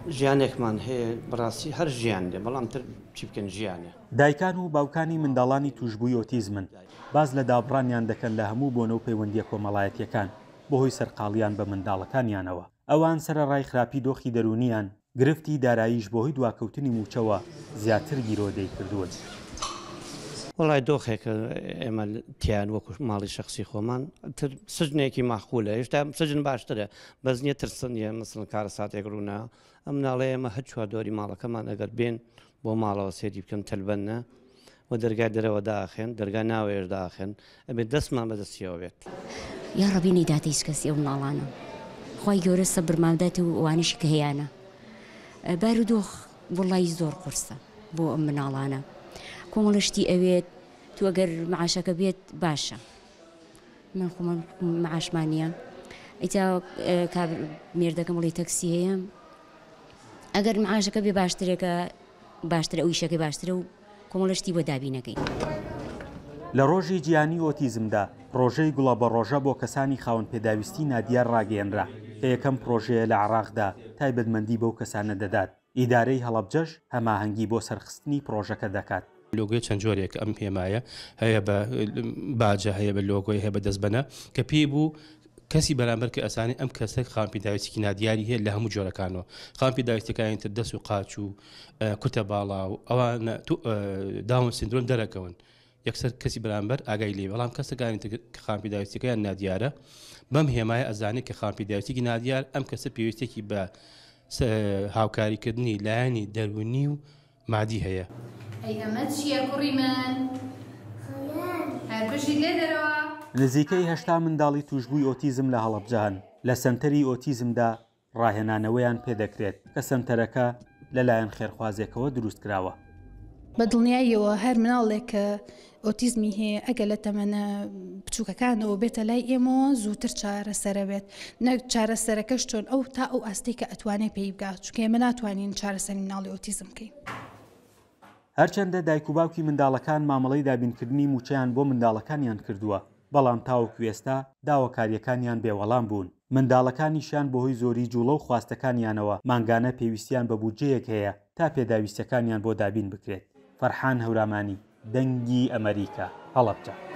ژیانێکمان هەیە بەڕاستی هەر ژیان دێ بەڵام تر چی بکەن ژیانێ. دایکان و باوکانی منداڵانی توشببووی ئۆتیزمن باز لە دابڕانیان دەکەن لە هەموو بۆنە و پەیوەندیە کۆمەڵایەتیەکان بەهۆی سەرقاڵیان بە منداڵەکانیانەوە. ئەوان سەرەڕای خراپی دۆخی دەرونیان گرفتی داراییش بەهۆی دواکەوتنی موچەوە زیاتر گیرۆدەی کردوون. وڵای دۆخێکە ئێمە تیان وەکو ماڵی شخصی خۆمان سژنێکی ماخولە هێشتا سژن باشترە بەزنیە ترسنیە مثلن کارە ساتێک ڕوونا ئەم ناڵێ ئێمە هەچوا دۆری ماڵەکەمان ئەگەر بێن بۆ ماڵەوە سێری بکەن تەلبەنە و دەرگای دەرەوە داخێن دەرگای ناوێش داخێن ئەبێت دەستمان بەدەستیەوە بێت. یا ڕەبی نەیداتە هیچ کەسی ئەو مناڵانە خی گەورە سەبرمادات و ئەوانشی کە هەیەە بارودۆخ وڵی زۆر قورسە بۆ ئەم مناڵانە کۆمەڵشتی ئەوێت تو ئەگەر معاشەکە بێت باشە من خۆمە معاشمانە ئیتا مێردەکەم وڵی تەکسی هەیە ئەگەر معاشەکە بێ باشترێکە باشتر ئەو ئیشەکەی باشترە و کۆمەڵشتی بۆ دابینەکەی. لە ڕۆژی جیهانی ئۆتیزمدا ڕۆژەی گوڵە بە ڕۆژە بۆ کەسانی خاوەن پێداویستی نادیار ڕاگەیەنرا کە یەکەم پرۆژەیە لە عێراقدا تایبەتمەندی بەو کەسانە دەدات. ئیدارەی هەڵەبجەش هەماهەنگی بۆ سەرخستنی پرۆژەکە دەکات. لۆگۆی چەند جۆرێک ئەم پێمایە هەیە بە باجە هەیە بە لۆگۆی هەیە بە دەستبەنە کە پێی بوو کەسی بەرامبەر کە ئەسانی ئەم کەسە خاوەن پێداویستێکی نادیاری هەیە لە هەموو جۆرەکانەوە خاوەن پێداویستەکانی تر دەست و قاچ و کورتە باڵا و ئەوانە داون سندرۆم دەرەکەون یەکسەر کەسی بەرامبەر ئاگای لێ بەڵام کەسەکانی خاوەن پێداویستەکەیان نادیارە بەم هێمایە ئەزانێت کە خاوەن پێداویستێکی نادیار ئەم کەسە پێویستێکی بە هاوکاریکردنی لایەنی دەرونی و مادی هەیە. ئەی ئەمە چییە کوڕی من؟ هەرکوشی لێ دەرەوە؟ نزیکەی 80 منداڵی توشببووی ئۆتیزم لە هەڵەبجەهن لە سنتەری ئۆتیزمدا ڕاهێنانەوەیان پێدەکرێت کە سنتەرەکە لەلایەن خێرخوازێکەوە دروست کراوە. بە دڵنیاییەوە هەر مناڵێک کە ئۆتیزمی هەیە ئەگە لە تەمەنە بچووکەکانەوە بێتە لای ئێمەوە زووتر چارەسەرە بێت نەک چارەسەرەکەش چۆن ئەو تا ئەو ئەستی کە ئەتوانێت پێی بگات چونکە ئێمە ناتوانین چارەسەری مناڵی ئۆتیزم بکەین. هەرچەندە دایک و باوکی منداڵەکان مامەڵەی دابینکردنی موچەیان بۆ منداڵەکانیان کردووە بەڵام تاوەکو ئێستا داواکاریەکانیان بێوەڵام بوون. منداڵەکانیشیان بەهۆی زۆری جوڵە و خواستەکانیانەوە مانگانە پێویستیان بە بودجەیەک هەیە تا پێداویستەکانیان بۆ دابین بکرێت. فەرحان هەورامانی دەنگی ئەمریکا هەڵەبجە.